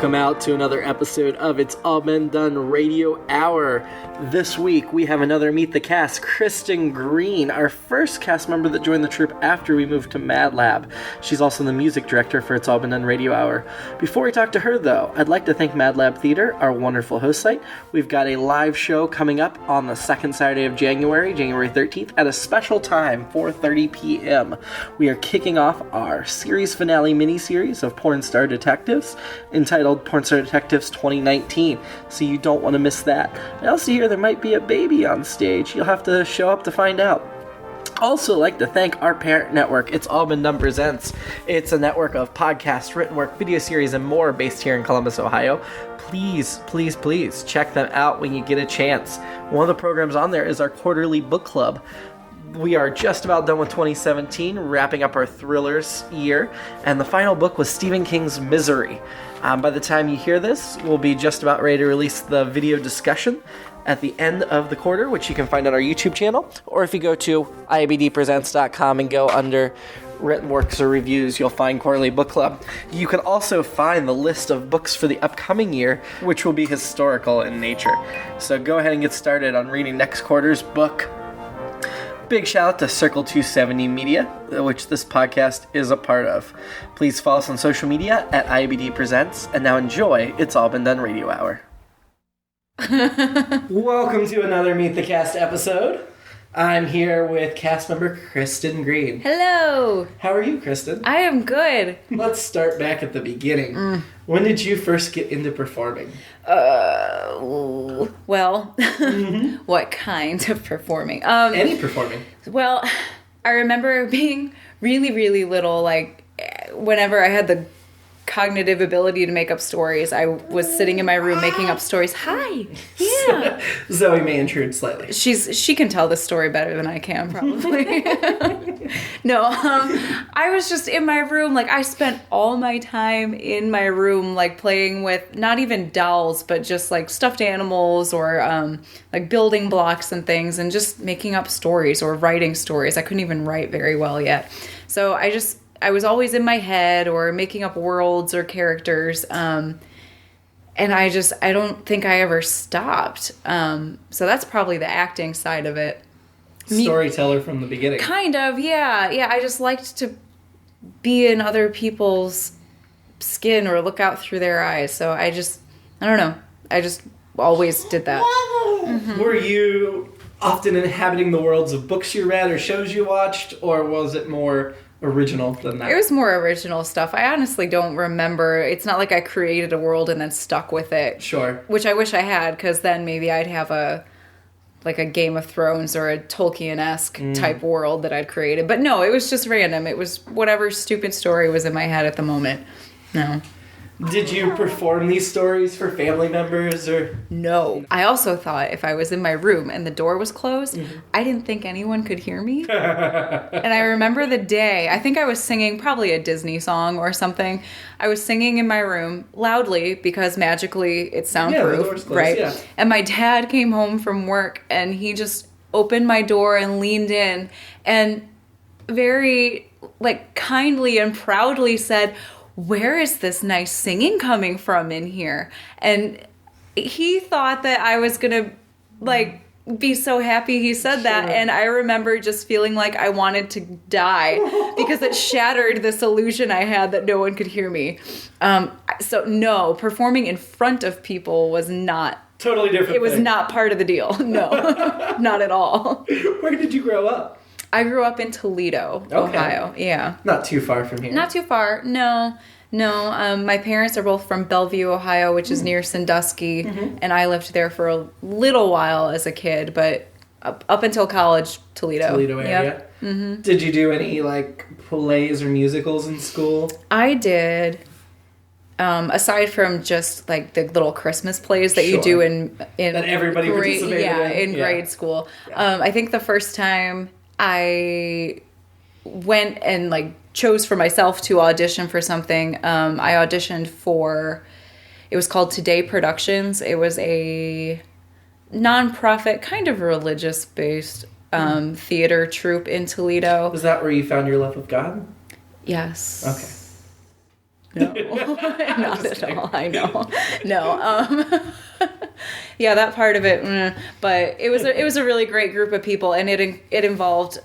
Welcome out to another episode of It's All Been Done Radio Hour. This week we have another Meet the Cast, Kristin Green, our first cast member that joined the troupe after we moved to Mad Lab. She's also the music director for It's All Been Done Radio Hour. Before we talk to her though, I'd like to thank Mad Lab Theater, our wonderful host site. We've got a live show coming up on the second Saturday of January 13th at a special time, 4:30 p.m. We are kicking off our series finale mini-series of Porn Star Detectives, entitled Porn Star Detectives 2019, so you don't want to miss that. I also hear there might be a baby on stage. You'll have to show up to find out. Also like to thank our parent network, It's All Been Done Presents. It's a network of podcasts, written work, video series, and more based here in Columbus, Ohio. Please check them out when you get a chance. One of the programs on there is our quarterly book club. We are just about done with 2017, wrapping up our thrillers year, and the final book was Stephen King's Misery. By the time you hear this, we'll be just about ready to release the video discussion at the end of the quarter, which you can find on our YouTube channel, or if you go to IABDpresents.com and go under written works or reviews, you'll find Quarterly Book Club. You can also find the list of books for the upcoming year, which will be historical in nature. So go ahead and get started on reading next quarter's book. Big shout out to Circle 270 Media, which this podcast is a part of. Please follow us on social media at IABD Presents, and now enjoy It's All Been Done Radio Hour. Welcome to another Meet the Cast episode. I'm here with cast member Kristin Green. Hello. How are you, Kristin? I am good. Let's start back at the beginning. When did you first get into performing? Well, what kind of performing? Any performing. Well, I remember being really, really little, like, whenever I had the cognitive ability to make up stories, I was sitting in my room making up stories. Hi. Yeah. Zoe may intrude slightly. She can tell this story better than I can, probably. No, I was just in my room. Like, I spent all my time in my room, like, playing with not even dolls, but just, like, stuffed animals or, like, building blocks and things, and just making up stories or writing stories. I couldn't even write very well yet. So I was always in my head or making up worlds or characters. And I don't think I ever stopped. So that's probably the acting side of it. Storyteller from the beginning. Kind of, yeah. Yeah, I just liked to be in other people's skin or look out through their eyes. So I don't know. I just always did that. Mm-hmm. Were you often inhabiting the worlds of books you read or shows you watched, or was it more original than that? It was more original stuff. I honestly don't remember. It's not like I created a world and then stuck with it. Sure. Which I wish I had, because then maybe I'd have a Game of Thrones or a Tolkien-esque type world that I'd created. But no, it was just random. It was whatever stupid story was in my head at the moment. No. Did you perform these stories for family members or? No. I also thought if I was in my room and the door was closed, I didn't think anyone could hear me. And I remember the day, I think I was singing probably a Disney song or something. I was singing in my room loudly because magically it's soundproof, the door's closed, right? Yeah. And my dad came home from work and he just opened my door and leaned in and very kindly and proudly said, "Where is this nice singing coming from in here?" And he thought that I was going to, be so happy he said that. And I remember just feeling like I wanted to die because it shattered this illusion I had that no one could hear me. So, no, performing in front of people was not... Totally different. It was not part of the deal. No, not at all. Where did you grow up? I grew up in Toledo, Ohio. Yeah. Not too far from here. Not too far. No. My parents are both from Bellevue, Ohio, which is near Sandusky, and I lived there for a little while as a kid, but up until college, Toledo. Toledo area. Yep. Mm-hmm. Did you do any plays or musicals in school? I did. Aside from just the little Christmas plays that you do in that everybody participated in grade school. Yeah. I think the first time I went and chose for myself to audition for something, I auditioned for, it was called Today Productions. It was a nonprofit, kind of religious based theater troupe in Toledo. Was that where you found your love of God? Yes. Okay. No, not at all. I know. No. Yeah, that part of it, but it was a really great group of people, and it involved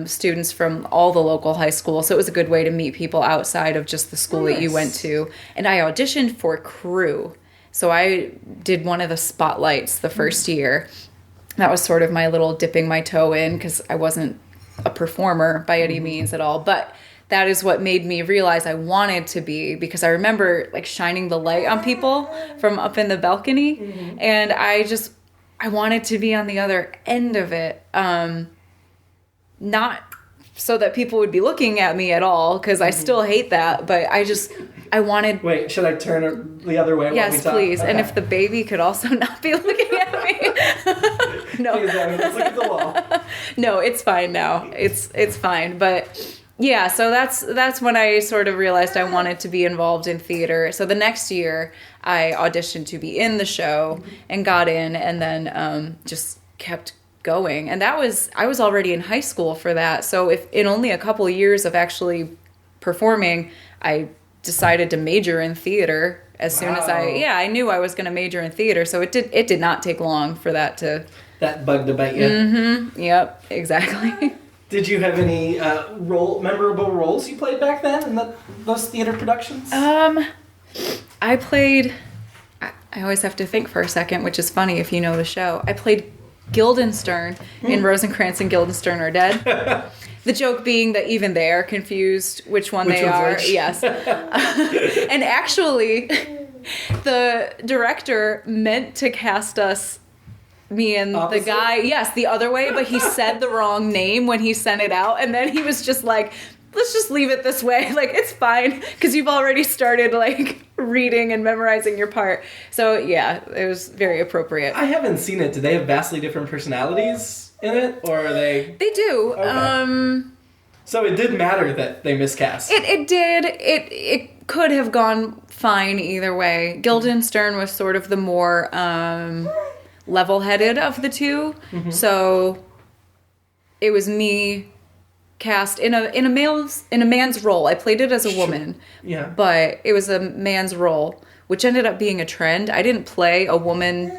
students from all the local high schools, so it was a good way to meet people outside of just the school that you went to. And I auditioned for crew, so I did one of the spotlights the first year. That was sort of my little dipping my toe in, because I wasn't a performer by any means at all, but that is what made me realize I wanted to be, because I remember like shining the light on people from up in the balcony, and I wanted to be on the other end of it. Not so that people would be looking at me at all, because I still hate that, but I wanted... Wait, should I turn it the other way? Yes, please. Okay. And if the baby could also not be looking at me. No. Let's look at the wall. No, it's fine now. It's fine, but... Yeah, so that's when I sort of realized I wanted to be involved in theater. So the next year, I auditioned to be in the show and got in, and then just kept going. And I was already in high school for that. So if in only a couple of years of actually performing, I decided to major in theater as soon as I knew I was going to major in theater. So it did not take long for that to... That bug to bite you. Mm-hmm. Yep, exactly. Did you have any memorable roles you played back then in those theater productions? I played... I always have to think for a second, which is funny if you know the show. I played Guildenstern in Rosencrantz and Guildenstern Are Dead. The joke being that even they are confused which they are. Which? Yes. And actually, the director meant to cast us... Me and Opposite? The guy, yes, the other way, but he said the wrong name when he sent it out, and then he was just like, let's just leave it this way, like, it's fine, because you've already started, like, reading and memorizing your part. So, yeah, it was very appropriate. I haven't seen it. Do they have vastly different personalities in it, or are they... They do. Okay. So it did matter that they miscast. It did. It could have gone fine either way. Guildenstern was sort of the more... level-headed of the two, so it was me cast in a man's role. I played it as a woman, but it was a man's role, which ended up being a trend. I didn't play a woman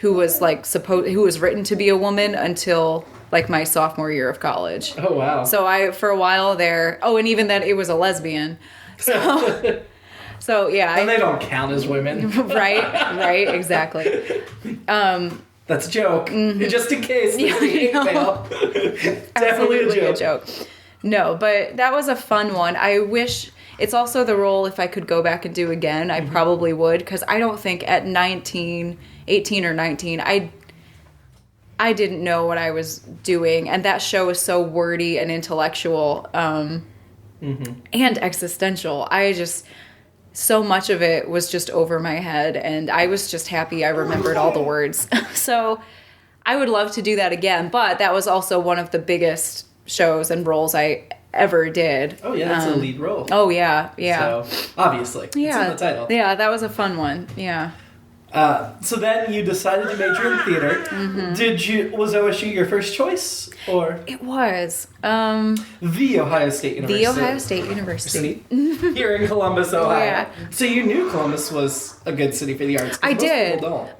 who was who was written to be a woman until like my sophomore year of college. Oh wow! So for a while there. Oh, and even then it was a lesbian. So. So, yeah. And they don't count as women. Right, exactly. That's a joke. Just in case. Definitely Absolutely a joke. No, but that was a fun one. I wish... It's also the role, if I could go back and do again, I probably would. Because I don't think at 18 or 19, I didn't know what I was doing. And that show is so wordy and intellectual and existential. So much of it was just over my head, and I was just happy I remembered all the words. So I would love to do that again, but that was also one of the biggest shows and roles I ever did. Oh, yeah, that's a lead role. Oh, yeah. So, obviously, it's in the title. Yeah, that was a fun one, yeah. So then you decided to major in theater. Was OSU your first choice, or? It was. The Ohio State University. The Ohio State University. Here in Columbus, Ohio. Yeah. So you knew Columbus was a good city for the arts. I did. People don't.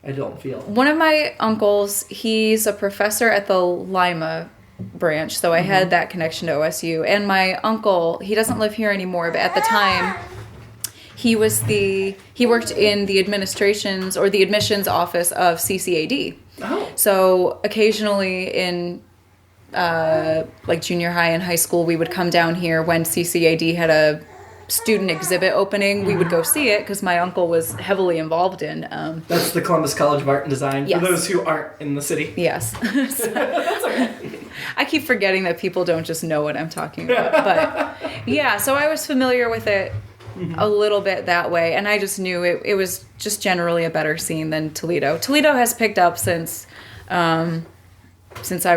I don't feel. One of my uncles, he's a professor at the Lima branch, so I had that connection to OSU. And my uncle, he doesn't live here anymore, but at the time... He worked in the administrations or the admissions office of CCAD. Oh. So occasionally in like junior high and high school, we would come down here when CCAD had a student exhibit opening. We would go see it because my uncle was heavily involved in. That's the Columbus College of Art and Design, yes. For those who aren't in the city. Yes. That's okay. I keep forgetting that people don't just know what I'm talking about. But yeah, so I was familiar with it. A little bit that way, and I just knew it was just generally a better scene than Toledo. Toledo has picked up since I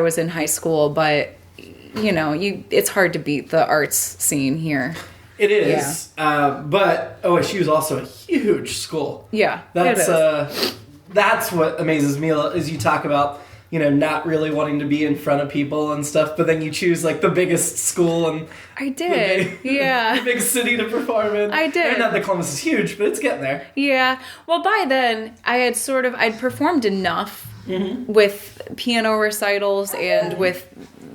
was in high school, but it's hard to beat the arts scene here. It is, but OSU is also a huge school. Yeah, that's what amazes me is you talk about not really wanting to be in front of people and stuff, but then you choose like the biggest school and I did. Yeah. the big city to perform in. I did. And not that Columbus is huge, but it's getting there. Yeah. Well, by then I'd performed enough with piano recitals and with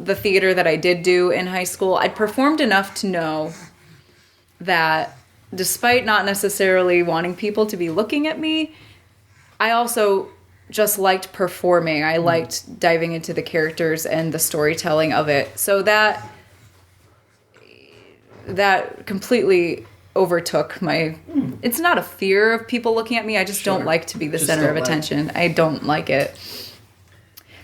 the theater that I did do in high school. I'd performed enough to know that despite not necessarily wanting people to be looking at me, I also just liked performing. I liked diving into the characters and the storytelling of it. So that completely overtook my... It's not a fear of people looking at me. I just don't like to be the center of attention. I don't like it.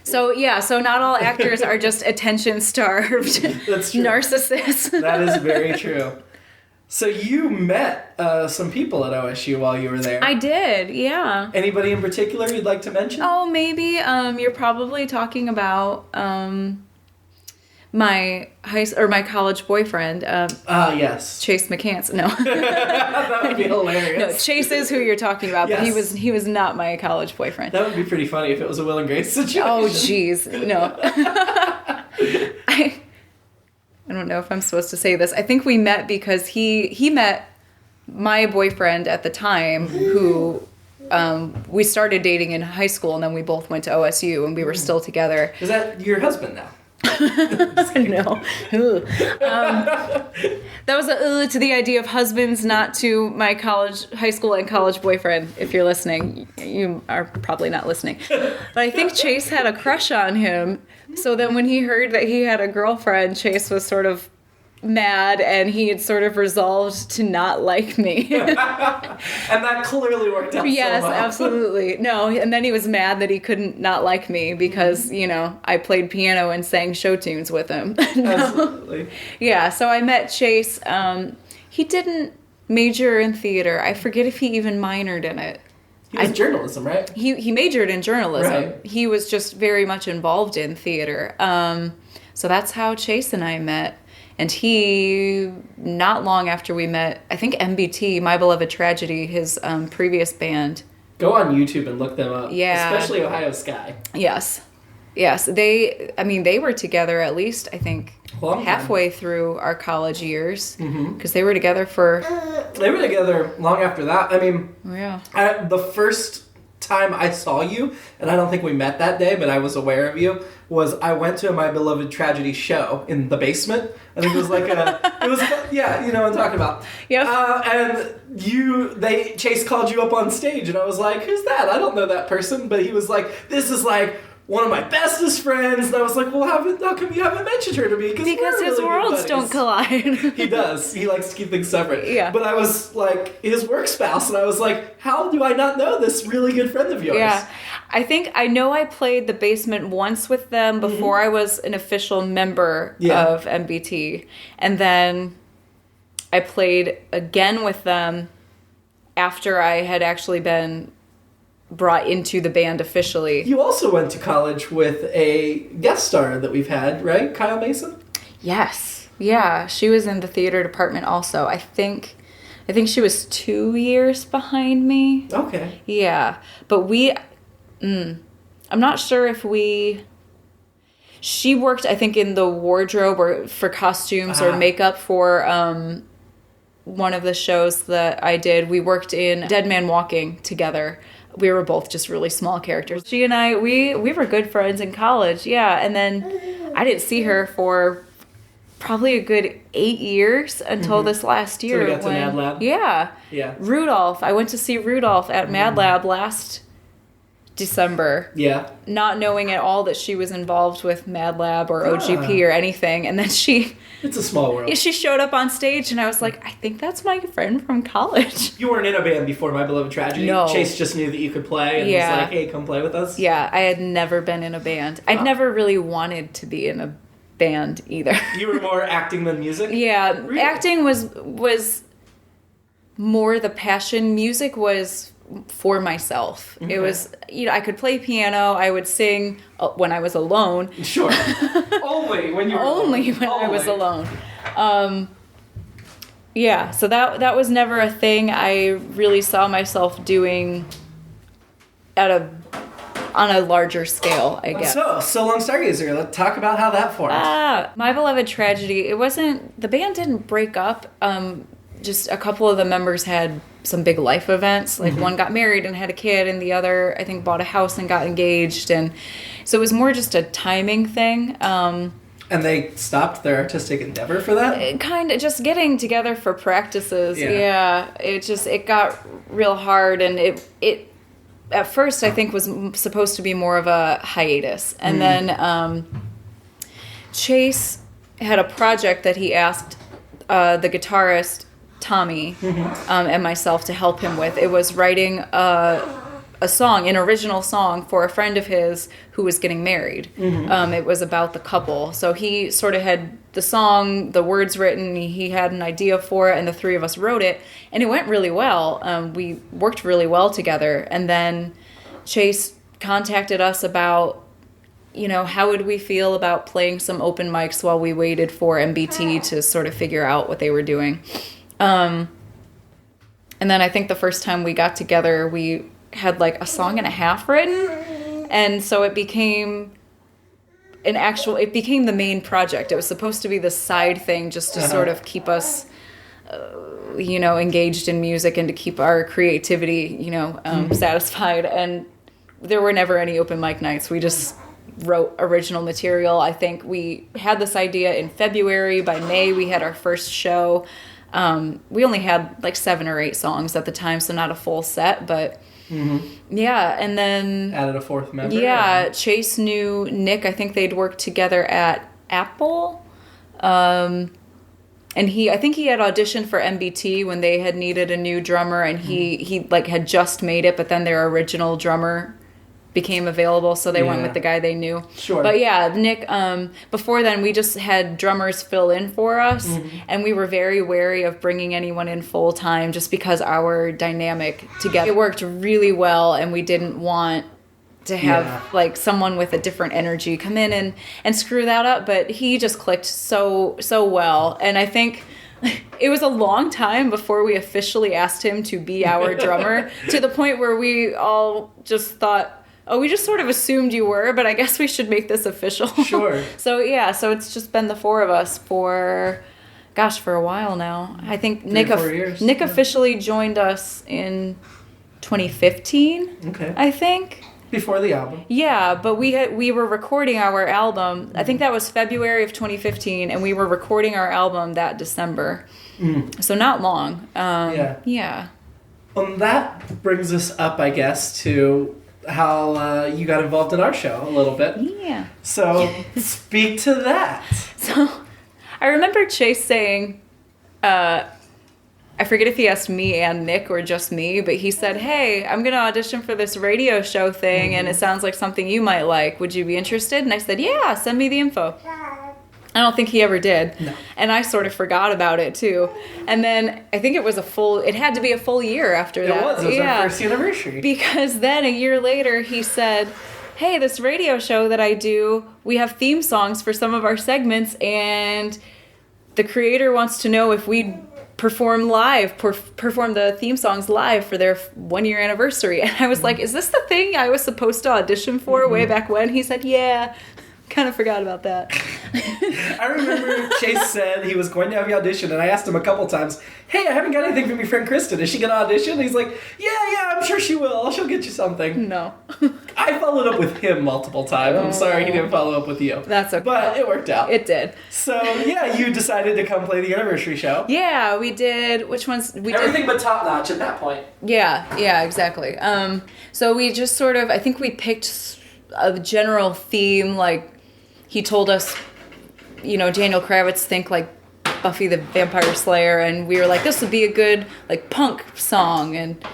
So, yeah, so not all actors are just attention-starved That's true. narcissists. That is very true. So you met some people at OSU while you were there. I did, yeah. Anybody in particular you'd like to mention? Oh, maybe. You're probably talking about my my college boyfriend. Yes. Chase McCants. No. That would be hilarious. No, Chase is who you're talking about, but he was not my college boyfriend. That would be pretty funny if it was a Will and Grace situation. Oh, jeez. No. I don't know if I'm supposed to say this. I think we met because he met my boyfriend at the time who we started dating in high school, and then we both went to OSU, and we were still together. Is that your husband now? No. That was a to the idea of husbands, not to my high school and college boyfriend. If you're listening, you are probably not listening. But I think Chase had a crush on him. So then when he heard that he had a girlfriend, Chase was sort of mad, and he had sort of resolved to not like me. And that clearly worked out Yes, so well. absolutely. No, and then he was mad that he couldn't not like me because, I played piano and sang show tunes with him. Absolutely. Yeah, so I met Chase. He didn't major in theater. I forget if he even minored in it. He was journalism, right? He majored in journalism. Right. He was just very much involved in theater. So that's how Chase and I met. And he, not long after we met, I think MBT, My Beloved Tragedy, his previous band. Go on YouTube and look them up. Yeah. Especially Ohio Sky. Yes. They were together at least, I think, halfway through our college years. Because they were together They were together long after that. Yeah. The first time I saw you, and I don't think we met that day, but I was aware of you, was I went to a My Beloved Tragedy show in the basement. I think it was like yeah, you know what I'm talking about. Yep. And Chase called you up on stage, and I was like, who's that? I don't know that person. But he was like, this is like one of my bestest friends. And I was like, well, how come you haven't mentioned her to me? Because his worlds don't collide. He does. He likes to keep things separate. Yeah. But I was like his work spouse, and I was like, how do I not know this really good friend of yours? Yeah. I know I played the basement once with them before I was an official member of MBT. And then I played again with them after I had actually been brought into the band officially. You also went to college with a guest star that we've had, right? Kyle Mason? Yes. Yeah. She was in the theater department also. I think she was 2 years behind me. Okay. Yeah. But I'm not sure if she worked, I think, in the wardrobe or for costumes or makeup for one of the shows that I did. We worked in Dead Man Walking together. We were both just really small characters. She and I, we were good friends in college, yeah. And then I didn't see her for probably a good 8 years until this last year. So we got to Mad Lab? Yeah. Yeah. Rudolph. I went to see Rudolph at Mad Lab last December. Yeah. Not knowing at all that she was involved with Mad Lab or OGP or anything. And then It's a small world. she showed up on stage, and I was like, I think that's my friend from college. You weren't in a band before My Beloved Tragedy? No. Chase just knew that you could play and was like, hey, come play with us? Yeah, I had never been in a band. I'd never really wanted to be in a band either. You were more acting than music? Yeah, Really? acting was more the passion. Music was for myself. Okay. It was, I could play piano. I would sing when I was alone. Sure. Only when you were Only alone. when I was alone. Yeah, so that was never a thing I really saw myself doing at a on a larger scale, I guess. So Long Stargazer, let's talk about how that formed. My Beloved Tragedy, the band didn't break up. Just a couple of the members had some big life events. Like one got married and had a kid, and the other, I think, bought a house and got engaged. And so it was more just a timing thing. And they stopped their artistic endeavor for that? Kind of just getting together for practices. Yeah. It got real hard, and it at first I think was supposed to be more of a hiatus. And then Chase had a project that he asked the guitarist Tommy and myself to help him with. It was writing a song, an original song for a friend of his who was getting married. It was about the couple. So he sort of had the song, the words written, he had an idea for it, and the three of us wrote it, and it went really well. We worked really well together, and then Chase contacted us about, how would we feel about playing some open mics while we waited for MBT to sort of figure out what they were doing. And then I think the first time we got together, we had like a song and a half written, and so it became the main project. It was supposed to be the side thing just to sort of keep us engaged in music and to keep our creativity satisfied. And there were never any open mic nights. We just wrote original material. I think we had this idea in February. By May we had our first show. We only had like 7 or 8 songs at the time, so not a full set, but yeah. And then added a fourth member. Yeah, Chase knew Nick. I think they'd worked together at Apple, and I think he had auditioned for MBT when they had needed a new drummer, and he like had just made it, but then their original drummer became available, so they went with the guy they knew. Sure. But yeah, Nick, before then we just had drummers fill in for us, and we were very wary of bringing anyone in full time just because our dynamic together, it worked really well, and we didn't want to have like someone with a different energy come in and screw that up, but he just clicked so well. And I think it was a long time before we officially asked him to be our drummer, to the point where we all just thought, oh, we just sort of assumed you were, but I guess we should make this official. Sure. So it's just been the 4 of us for a while now. I think Nick officially joined us in 2015. Okay. I think. Before the album. Yeah, but we were recording our album. I think that was February of 2015, and we were recording our album that December. So not long. Yeah. That brings us up, I guess, to how you got involved in our show a little bit. Yeah. So speak to that. So I remember Chase saying, I forget if he asked me and Nick or just me, but he said, hey, I'm going to audition for this radio show thing, and it sounds like something you might like. Would you be interested? And I said, yeah, send me the info. I don't think he ever did. No. And I sort of forgot about it, too. And then I think it had to be a full year after that. It was our first anniversary. Because then a year later, he said, hey, this radio show that I do, we have theme songs for some of our segments, and the creator wants to know if we'd perform the theme songs live for their 1-year anniversary. And I was like, is this the thing I was supposed to audition for way back when? He said, yeah. Kind of forgot about that. I remember Chase said he was going to have you audition, and I asked him a couple times, hey, I haven't got anything from your friend Kristin. Is she going to audition? And he's like, yeah, I'm sure she will. She'll get you something. No. I followed up with him multiple times. I'm sorry he didn't follow up with you. That's okay. But it worked out. It did. So, yeah, you decided to come play the anniversary show. Yeah, we did. Which ones? Everything but top notch at that point. Yeah, exactly. So we just sort of, I think we picked a general theme, like, he told us, Daniel Kravitz think like Buffy the Vampire Slayer, and we were like, this would be a good like punk song, and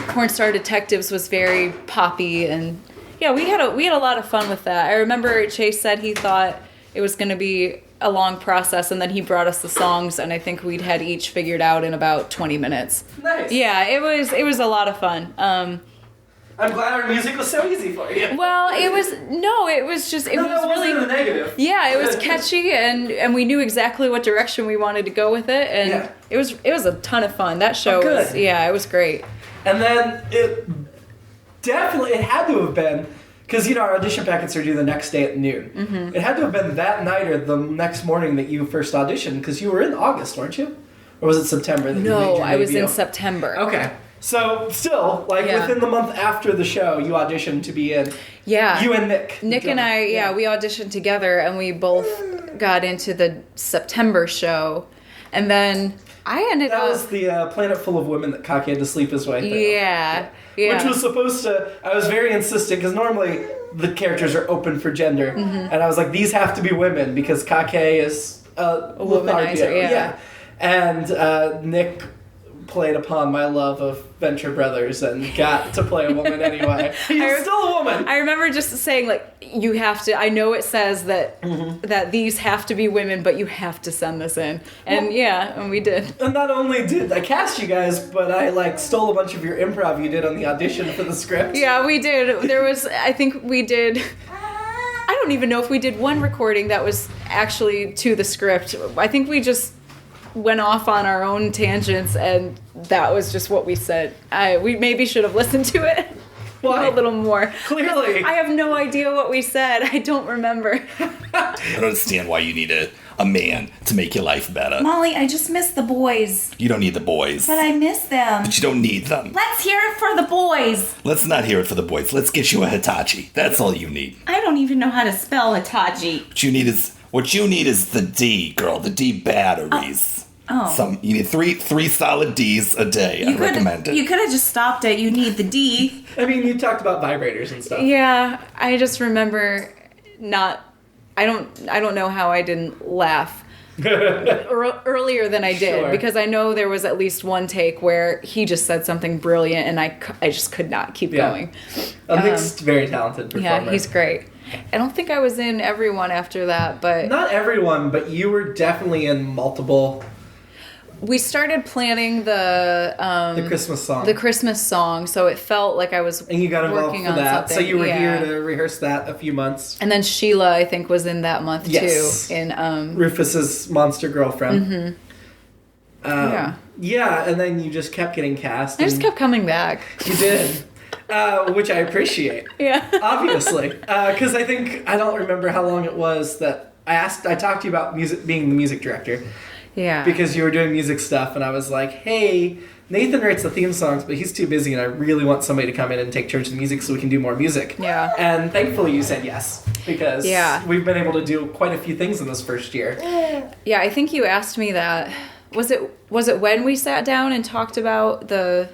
Porn Star Detectives was very poppy, and yeah, we had a lot of fun with that. I remember Chase said he thought it was going to be a long process, and then he brought us the songs, and I think we'd had each figured out in about 20 minutes. Nice. Yeah, it was a lot of fun. I'm glad our music was so easy for you. Well, it was really the negative. Yeah, it was catchy, and we knew exactly what direction we wanted to go with it, and it was a ton of fun. That show it was great. And then definitely, it had to have been, because, our audition packets are due the next day at noon. Mm-hmm. It had to have been that night or the next morning that you first auditioned, because you were in August, weren't you? Or was it September that you made your I was debut? in September. Okay. So, still, within the month after the show, you auditioned to be in. Yeah. You and Nick. Nick and I, we auditioned together, and we both got into the September show. And then I ended up... That was the planet full of women that Kake had to sleep his way through. Yeah. Which was supposed to... I was very insistent, because normally the characters are open for gender. Mm-hmm. And I was like, these have to be women, because Kake is a womanizer, yeah. And Nick played upon my love of Venture Brothers and got to play a woman anyway. He's still a woman. I remember just saying, you have to... I know it says that that these have to be women, but you have to send this in. And and we did. And not only did I cast you guys, but I, stole a bunch of your improv you did on the audition for the script. Yeah, we did. There was... I think we did... I don't even know if we did one recording that was actually to the script. I think we just went off on our own tangents, and that was just what we said. We maybe should have listened to it a little more. Clearly. I have no idea what we said. I don't remember. I don't understand why you need a man to make your life better. Molly, I just miss the boys. You don't need the boys. But I miss them. But you don't need them. Let's hear it for the boys. Let's not hear it for the boys. Let's get you a Hitachi. That's all you need. I don't even know how to spell Hitachi. What you need is the D, girl. The D batteries. You need three solid Ds a day. I recommend it. You could have just stopped at you need the D. I mean, you talked about vibrators and stuff. Yeah, I just remember not... I don't know how I didn't laugh earlier than I did, because I know there was at least one take where he just said something brilliant, and I just could not keep going. Nick's very talented performer. Yeah, he's great. I don't think I was in everyone after that, but... Not everyone, but you were definitely in multiple... We started planning the Christmas song. The Christmas song, so it felt like I was and you got involved working for on that. something. So you were here to rehearse that a few months. And then Sheila, I think, was in that month too. In Rufus's monster girlfriend. Mm-hmm. Yeah, and then you just kept getting cast. I just kept coming back. You did. Which I appreciate. Yeah. Obviously. Because I don't remember how long it was that I talked to you about being the music director. Yeah. Because you were doing music stuff, and I was like, hey, Nathan writes the theme songs, but he's too busy, and I really want somebody to come in and take charge of the music so we can do more music. Yeah. And thankfully you said yes, because we've been able to do quite a few things in this first year. Yeah, I think you asked me that. Was it when we sat down and talked about the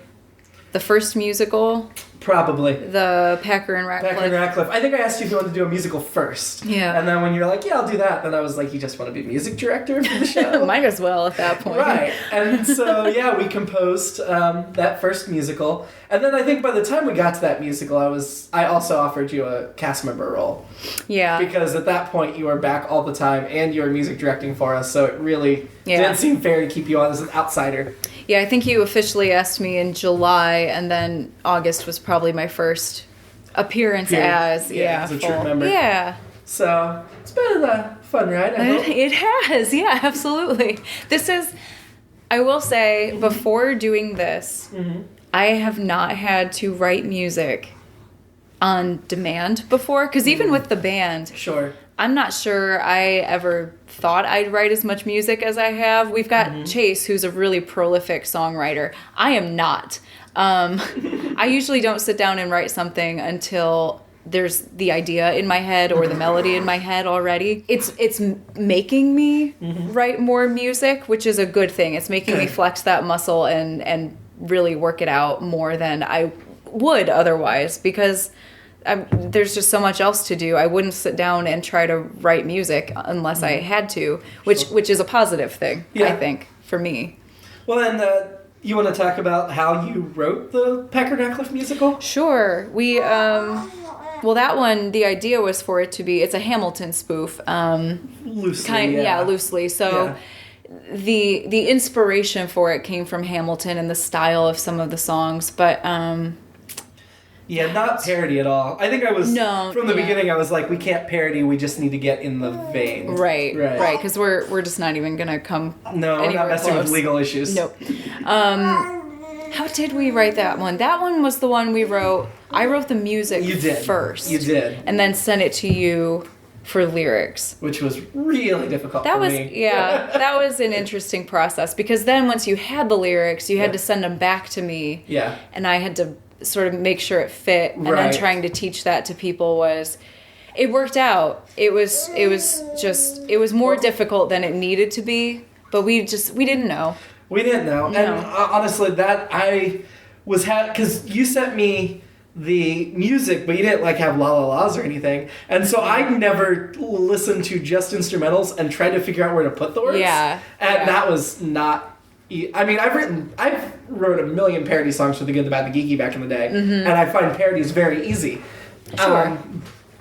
first musical? Probably. The Packer and Ratcliffe. Packer and Ratcliffe. I think I asked you if you wanted to do a musical first. Yeah. And then when you're like, yeah, I'll do that, then I was like, you just want to be music director for the show? Might as well at that point. Right. And so, we composed that first musical. And then I think by the time we got to that musical, I also offered you a cast member role. Yeah. Because at that point, you were back all the time, and you were music directing for us, so it really didn't seem fair to keep you on as an outsider. Yeah, I think you officially asked me in July, and then August was probably my first appearance as a troupe member. Yeah. So it's been a fun ride. I hope. It has, yeah, absolutely. I will say, before doing this, I have not had to write music on demand before, because even with the band, I'm not sure I ever thought I'd write as much music as I have. We've got Chase, who's a really prolific songwriter. I am not. I usually don't sit down and write something until there's the idea in my head or the melody in my head already. It's making me write more music, which is a good thing. It's making me flex that muscle and really work it out more than I would otherwise, because there's just so much else to do. I wouldn't sit down and try to write music unless I had to, which is a positive thing, I think, for me. Well, and you want to talk about how you wrote the Packer and Ratcliffe musical? Sure. We, well, that one, the idea was for it to be, it's a Hamilton spoof. Loosely, loosely. So the inspiration for it came from Hamilton and the style of some of the songs, but... not parody at all. I think I was, from the beginning, I was like, we can't parody, we just need to get in the vein. Right, because we're just not even going to come No, we're not messing with legal issues. Nope. How did we write that one? That one was the one we wrote. I wrote the music first. You did. And then sent it to you for lyrics. Which was really difficult That for was, me. yeah, that was an interesting process because then once you had the lyrics, you had to send them back to me. Yeah. And I had to sort of make sure it fit. And Right. then trying to teach that to people it worked out. It was more difficult than it needed to be, but we didn't know. We didn't know. No. And honestly, that I was because you sent me the music, but you didn't like have la la la's or anything. And so I never listened to just instrumentals and tried to figure out where to put the words. Yeah. And that was not. I mean, I've wrote a million parody songs for The Good, the Bad, the Geeky back in the day, and I find parodies very easy. Sure.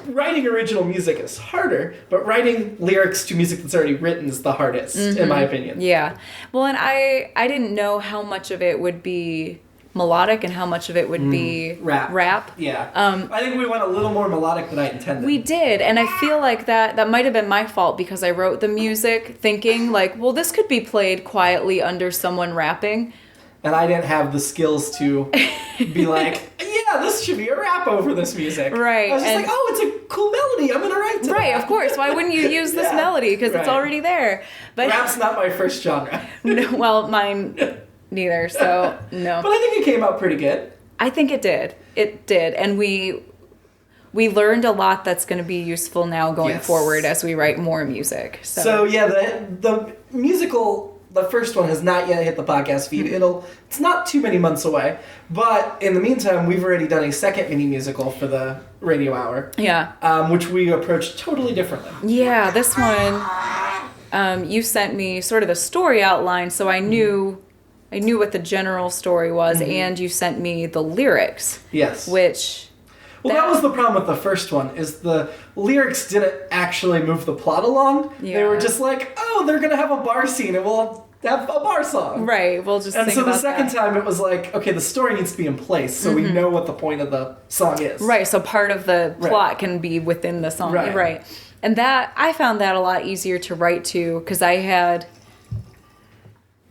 Writing original music is harder, but writing lyrics to music that's already written is the hardest, in my opinion. Yeah. Well, and I didn't know how much of it would be melodic and how much of it would be rap. Yeah. I think we went a little more melodic than I intended. We did, and I feel like that might have been my fault because I wrote the music thinking like, well, this could be played quietly under someone rapping. And I didn't have the skills to be like, yeah, this should be a rap over this music. Right. I was just like, oh, it's a cool melody. I'm going to write to Right, that. of course. Why wouldn't you use this Yeah, melody? Because it's right. already there. But Rap's not my first genre. no, well, mine neither, so no. But I think it came out pretty good. I think it did. It did. And we learned a lot that's going to be useful now going forward as we write more music. So yeah, the musical... The first one has not yet hit the podcast feed. It's not too many months away. But in the meantime, we've already done a second mini musical for the radio hour. Yeah. Which we approached totally differently. Yeah, this one, you sent me sort of the story outline, so I knew what the general story was, and you sent me the lyrics. Yes. Which... Well, that was the problem with the first one, is the lyrics didn't actually move the plot along. Yeah. They were just like, oh, they're going to have a bar scene and we'll have a bar song. Right, we'll just And think so the about second that. time it was like, okay, the story needs to be in place so we know what the point of the song is. Right, so part of the plot can be within the song. Right. And I found that a lot easier to write to because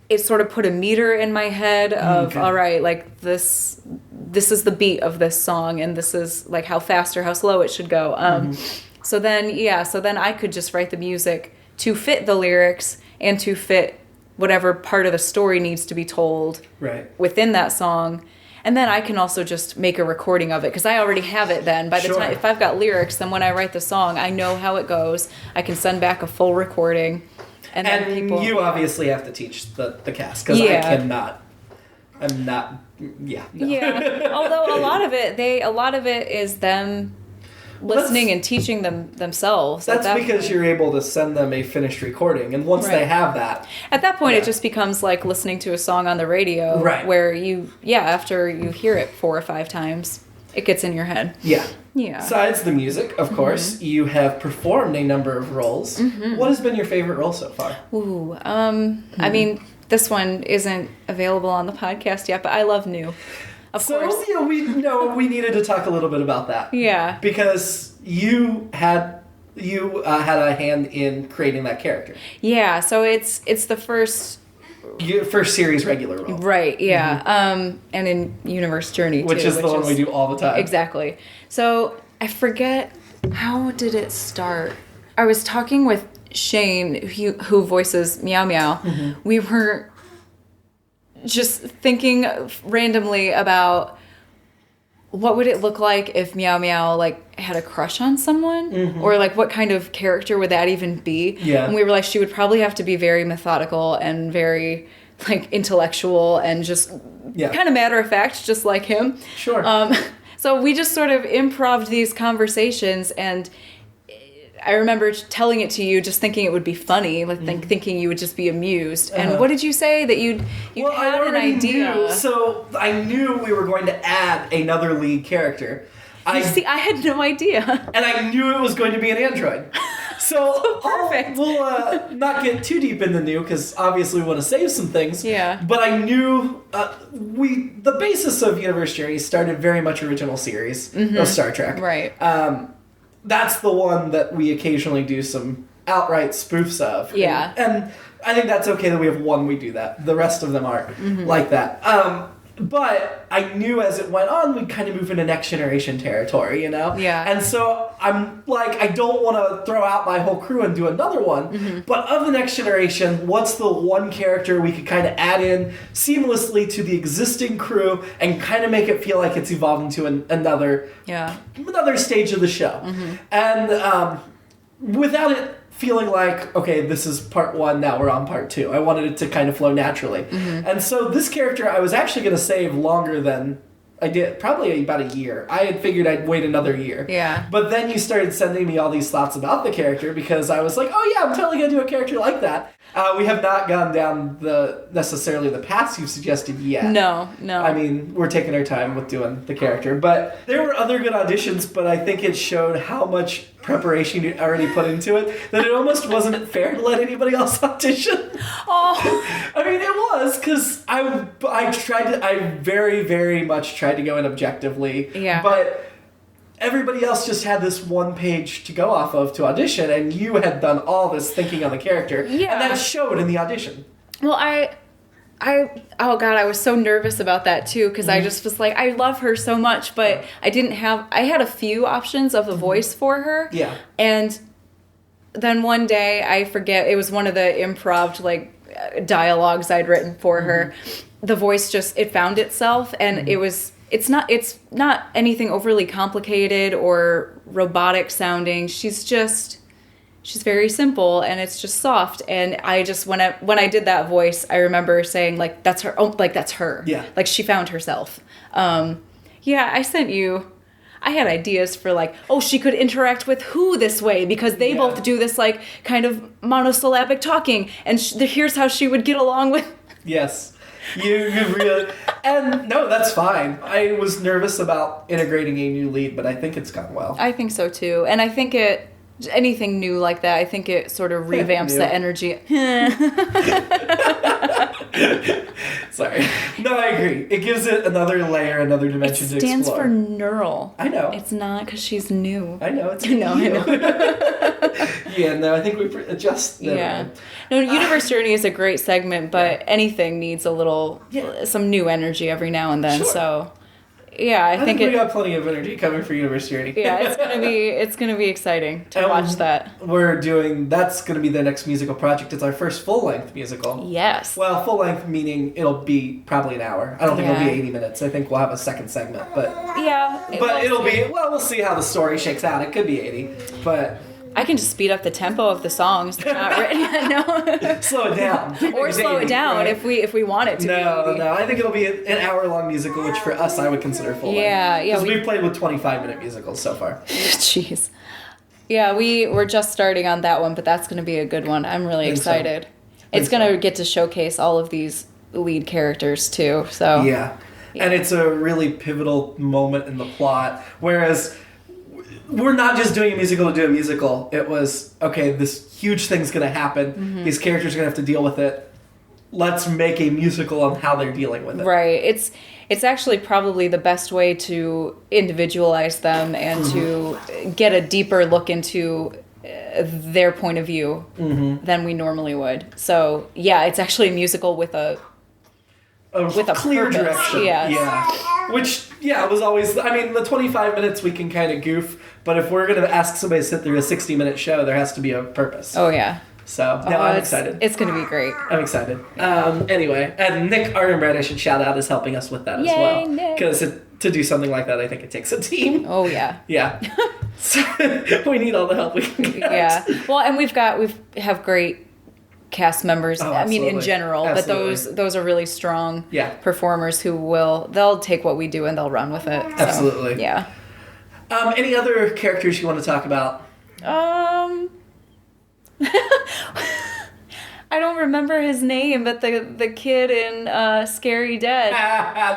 it sort of put a meter in my head of, all right, like this is the beat of this song and this is like how fast or how slow it should go. So then I could just write the music to fit the lyrics and to fit whatever part of the story needs to be told within that song. And then I can also just make a recording of it because I already have it then. By the time, if I've got lyrics, then when I write the song, I know how it goes. I can send back a full recording. And then you obviously have to teach the cast because I cannot. I'm not. Yeah. No. Yeah. Although a lot of it is them listening and teaching themselves. That's because you're able to send them a finished recording, and once they have that, at that point, it just becomes like listening to a song on the radio, where after you hear it 4 or 5 times, it gets in your head. Yeah. Yeah. Besides the music, of course, you have performed a number of roles. What has been your favorite role so far? Ooh, I mean, this one isn't available on the podcast yet, but I love New. Of course. So, we needed to talk a little bit about that. Yeah. Because you had a hand in creating that character. Yeah, so it's the first series regular role. Right, yeah. And in Universe Journey, too. Which is the one we do all the time. Exactly. So, I forget, how did it start? I was talking with Shane, who voices Meow Meow. We were just thinking randomly about what would it look like if Meow Meow like had a crush on someone, or like what kind of character would that even be? Yeah. And we were like, she would probably have to be very methodical and very like intellectual and just kind of matter of fact, just like him. Sure. So we just sort of improv'd these conversations, and I remember telling it to you, just thinking it would be funny, like thinking you would just be amused. And what did you say that you had an idea? So I knew we were going to add another lead character. I had no idea. And I knew it was going to be an android. So perfect. We'll not get too deep in the New because obviously we want to save some things. Yeah. But I knew the basis of Universe Journey started very much original series of Star Trek. Right. That's the one that we occasionally do some outright spoofs of. Yeah. And I think that's okay that we have one we do that. The rest of them aren't like that. But I knew as it went on, we'd kind of move into next generation territory, you know? Yeah. And so I'm like, I don't want to throw out my whole crew and do another one. But of the next generation, what's the one character we could kind of add in seamlessly to the existing crew and kind of make it feel like it's evolved into another stage of the show? And without it feeling like, okay, this is part one, now we're on part two. I wanted it to kind of flow naturally. And so this character I was actually going to save longer than I did, probably about a year. I had figured I'd wait another year. Yeah. But then you started sending me all these thoughts about the character because I was like, oh yeah, I'm totally going to do a character like that. We have not gone down necessarily the paths you've suggested yet. No. I mean, we're taking our time with doing the character. But there were other good auditions, but I think it showed how much preparation you already put into it that it almost wasn't fair to let anybody else audition. Oh. I mean, it was, because I very, very much tried to go in objectively. Yeah. But everybody else just had this one page to go off of to audition, and you had done all this thinking on the character. Yeah. And that showed in the audition. Well, oh God, I was so nervous about that too, because I just was like, I love her so much, but I had a few options of the voice for her. Yeah. And then one day, I forget, it was one of the improv, like, dialogues I'd written for her. The voice it found itself, and it's not anything overly complicated or robotic sounding. She's very simple, and it's just soft. And I just, when I did that voice, I remember saying, like, that's her. Oh, like, that's her. Yeah. Like, she found herself. I sent you, I had ideas for, like, oh, she could interact with who this way, because they both do this, like, kind of monosyllabic talking, and here's how she would get along with. Yes. You really, and no, that's fine. I was nervous about integrating a new lead, but I think it's gone well. I think so too, and I think anything new like that, I think it sort of revamps the energy. Sorry. No, I agree. It gives it another layer, another dimension to explore. It stands for neural. I know. It's not because she's new. I know. It's new. I know. Yeah, no, I think we adjust. Yeah. No, Universe Journey is a great segment, but anything needs some new energy every now and then, so... Yeah, I think we got plenty of energy coming for Universe Journey. Yeah, it's gonna be exciting to watch that. That's gonna be the next musical project. It's our first full-length musical. Yes. Well, full-length meaning it'll be probably an hour. I don't think it'll be 80 minutes. I think we'll have a second segment, but it'll be. Well, we'll see how the story shakes out. It could be 80, but. I can just speed up the tempo of the songs. They're not written. No. Slow it down. Or slow it down, right? if we want it to. No. I think it'll be an hour-long musical, which for us I would consider full. Yeah. Because we've played with 25-minute musicals so far. Jeez. Yeah, we're just starting on that one, but that's going to be a good one. I'm really excited. It's going to get to showcase all of these lead characters too. So. Yeah, and it's a really pivotal moment in the plot. Whereas. We're not just doing a musical to do a musical. It was, okay, this huge thing's going to happen. Mm-hmm. These characters are going to have to deal with it. Let's make a musical on how they're dealing with it. Right. It's actually probably the best way to individualize them and to get a deeper look into their point of view than we normally would. So, yeah, it's actually a musical with a clear purpose. Direction. Yeah. Which, was always, the 25 minutes we can kind of goof, but if we're going to ask somebody to sit through a 60-minute show, there has to be a purpose. Oh, yeah. So, I'm excited. It's going to be great. I'm excited. Anyway, and Nick Ardenbrad, I should shout out, is helping us with that as well. Because to do something like that, I think it takes a team. Oh, yeah. Yeah. So, we need all the help we can get. Yeah. Well, and we have great cast members, in general, absolutely. But those are really strong performers who they'll take what we do and they'll run with it. So, absolutely. Yeah. Any other characters you want to talk about? I don't remember his name, but the kid in Scary Dead.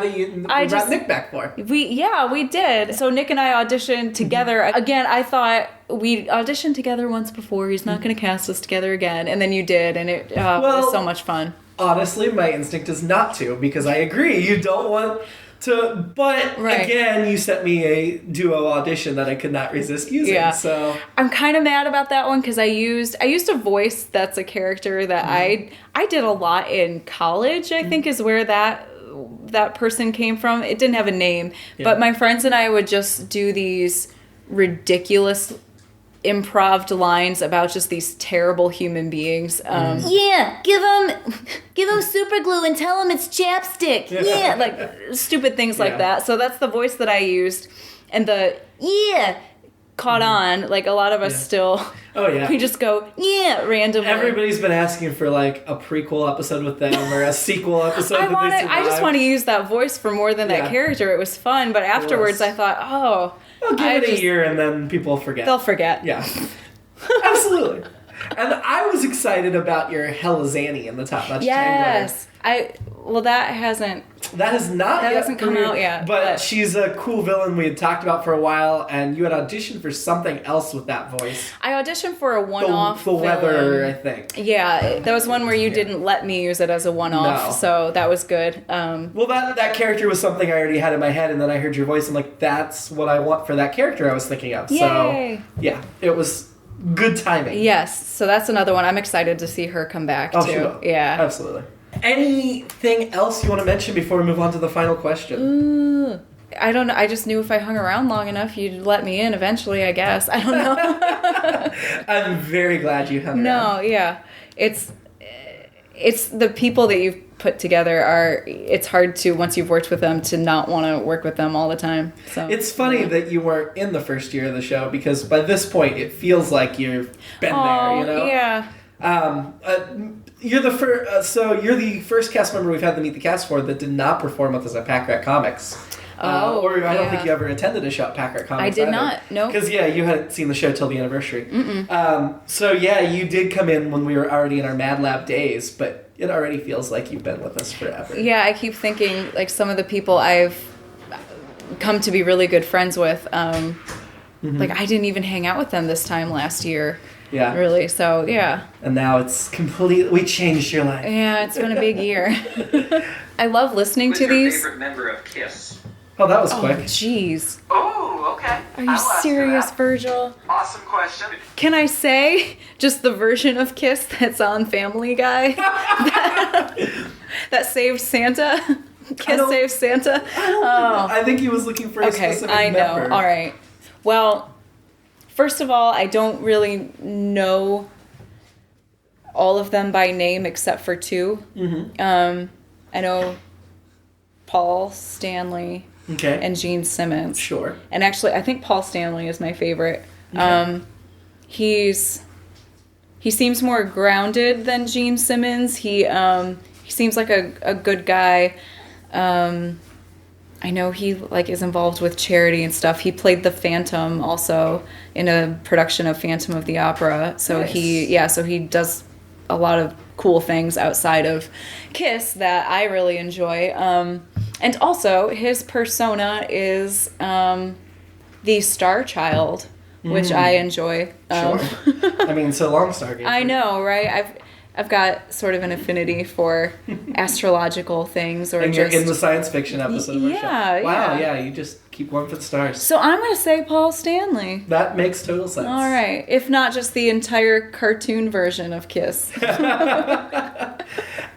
We brought Nick back for. We did. So Nick and I auditioned together. Again, I thought we auditioned together once before. He's not going to cast us together again. And then you did, and it was so much fun. Honestly, my instinct is not to, because I agree. You don't want to, but again, you sent me a duo audition that I could not resist using. Yeah. So I'm kind of mad about that one because I used a voice that's a character that I did a lot in college. I think is where that that person came from. It didn't have a name, but my friends and I would just do these ridiculous improv lines about just these terrible human beings. Yeah, give him super glue and tell him it's chapstick. Yeah, like stupid things like that. So that's the voice that I used, and the caught on. Like a lot of us still. Oh yeah. We just go randomly. Everybody's been asking for like a prequel episode with them or a sequel episode. I just want to use that voice for more than that character. It was fun, but afterwards I thought, I'll give it a year and then people forget. They'll forget. Yeah. Absolutely. And I was excited about your Helizani in the Top Notch Yes. That has not come out yet. But she's a cool villain we had talked about for a while, and you had auditioned for something else with that voice. I auditioned for a one-off The Weather, I think. Yeah, that was one where you didn't let me use it as a one-off, so that was good. Well, that character was something I already had in my head, and then I heard your voice, and like, that's what I want for that character I was thinking of. Yay. So, yeah, it was good timing. Yes, so that's another one. I'm excited to see her come back, too. She will. Yeah. Absolutely. Anything else you want to mention before we move on to the final question? I don't know. I just knew if I hung around long enough, you'd let me in eventually, I guess. I don't know. I'm very glad you hung around. No, yeah. It's the people that you've put together it's hard to, once you've worked with them, to not want to work with them all the time. So it's funny that you weren't in the first year of the show, because by this point it feels like you've been there, you know? Yeah. You're the first. You're the first cast member we've had to meet the cast for that did not perform with us at Pack Rat Comics. Or I don't think you ever attended a show at Pack Rat Comics. I did not. No. Because you hadn't seen the show till the anniversary. You did come in when we were already in our Mad Lab days, but it already feels like you've been with us forever. Yeah, I keep thinking like some of the people I've come to be really good friends with. Like I didn't even hang out with them this time last year. Yeah. Really. So, yeah. And now it's completely changed your life. Yeah, it's been a big year. I love listening to these. Who's your favorite member of KISS? Oh, that was quick. Jeez. Oh, okay. Are you serious, Virgil? Awesome question. Can I say just the version of KISS that's on Family Guy? that saved Santa? KISS saved Santa? I think he was looking for a specific member. I know. All right. Well, first of all, I don't really know all of them by name except for two. I know Paul Stanley and Gene Simmons. Sure. And actually, I think Paul Stanley is my favorite. Okay. He seems more grounded than Gene Simmons. He seems like a good guy. I know he is involved with charity and stuff. He played the Phantom also in a production of Phantom of the Opera. So nice. he does a lot of cool things outside of KISS that I really enjoy. And also his persona is the Star Child, which I enjoy. Sure. I mean, so long, Stargate. I know, right? I've got sort of an affinity for astrological things, or and just you're in the science fiction episode of our show. Yeah, wow, yeah. You just keep going for the stars. So I'm going to say Paul Stanley. That makes total sense. All right. If not just the entire cartoon version of KISS.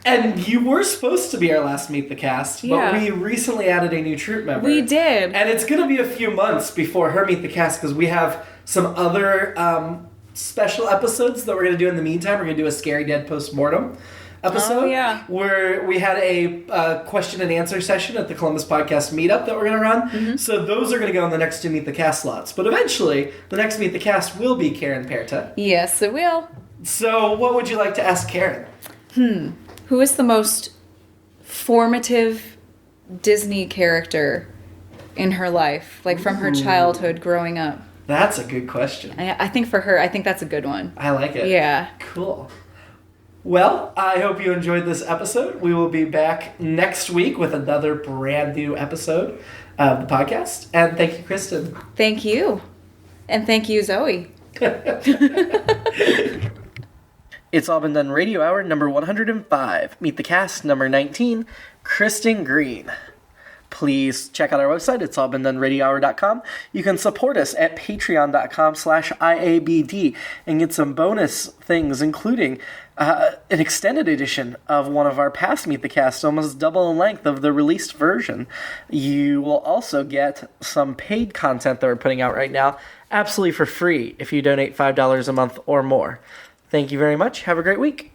And you were supposed to be our last Meet the Cast, but we recently added a new troupe member. We did. And it's going to be a few months before her Meet the Cast, because we have some other special episodes that we're going to do in the meantime. We're going to do a Scary Dead Postmortem episode. Oh, yeah. Where we had a question and answer session at the Columbus Podcast Meetup that we're going to run. So those are going to go in the next two Meet the Cast slots. But eventually, the next Meet the Cast will be Karen Perta. Yes, it will. So what would you like to ask Karen? Who is the most formative Disney character in her life? Like from her childhood growing up? That's a good question. I think for her, I think that's a good one. I like it. Yeah. Cool. Well, I hope you enjoyed this episode. We will be back next week with another brand new episode of the podcast. And thank you, Kristin. Thank you. And thank you, Zoe. It's All Been Done Radio Hour number 105. Meet the Cast number 19, Kristin Green. Please check out our website. It's allbeendoneradiohour.com. You can support us at patreon.com/IABD and get some bonus things, including an extended edition of one of our past Meet the Cast, almost double in length of the released version. You will also get some paid content that we're putting out right now, absolutely for free if you donate $5 a month or more. Thank you very much. Have a great week.